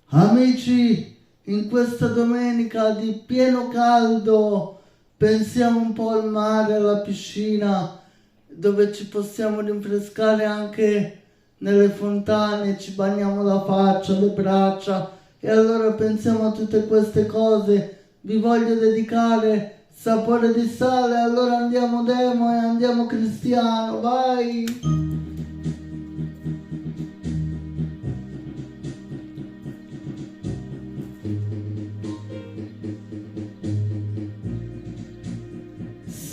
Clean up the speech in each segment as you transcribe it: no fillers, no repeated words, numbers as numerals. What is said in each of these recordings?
Amici, in questa domenica di pieno caldo pensiamo un po' al mare, alla piscina, dove ci possiamo rinfrescare anche nelle fontane, ci bagniamo la faccia, le braccia e allora pensiamo a tutte queste cose. Vi voglio dedicare Sapore di Sale, allora andiamo Demo e andiamo Cristiano, vai!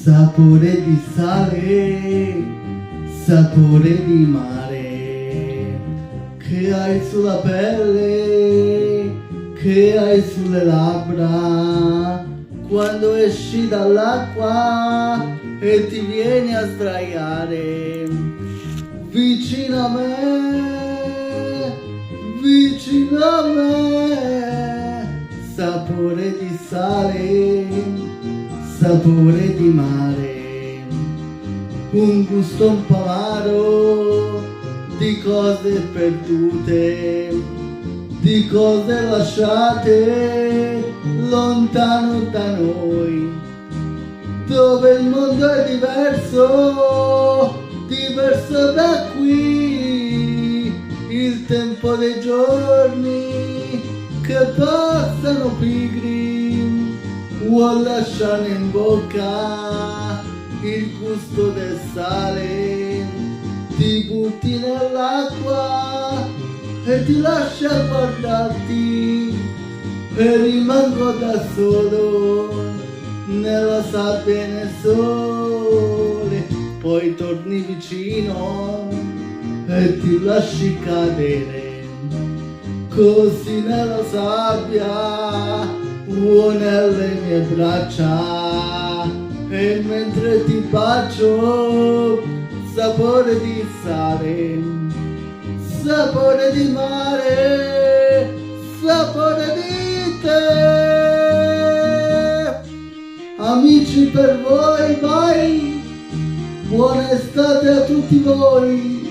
Sapore di sale, sapore di mare, che hai sulla pelle, che hai sulle labbra, quando esci dall'acqua e ti vieni a sdraiare, vicino a me, sapore di sale, sapore di mare, un gusto un po' amaro di cose perdute, di cose lasciate lontano da noi, dove il mondo è diverso, diverso da qui, il tempo dei giorni che passano pigri vuol lasciare in bocca il gusto del sale, ti butti nell'acqua e ti lascia guardarti e rimango da solo nella sabbia e nel sole, poi torni vicino e ti lasci cadere così nella sabbia o nelle mie braccia e mentre ti bacio sapore di sale, sapore di mare, sapore di te. Amici, per voi, vai! Buona estate a tutti voi!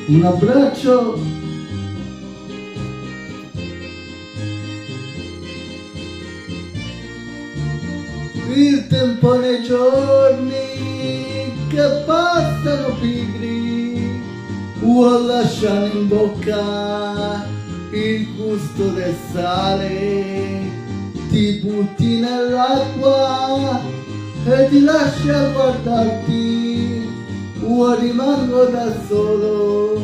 Un abbraccio. Il tempo nei giorni che passano pigri vuol lasciare in bocca il gusto del sale, ti butti nell'acqua e ti lasci a guardarti o rimango da solo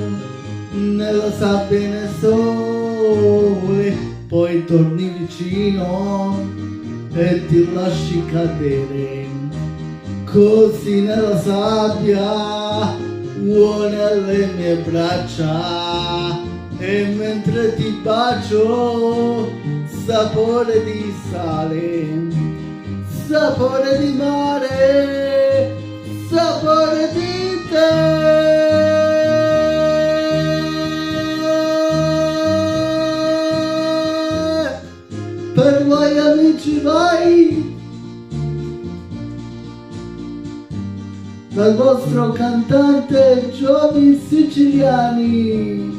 nella sabbia e nel sole, poi torni vicino e ti lasci cadere così nella sabbia o nelle mie braccia e mentre ti bacio sapore di sale, sapore di mare, sapore di per voi amici, vai! Dal vostro cantante Giovi Siciliani.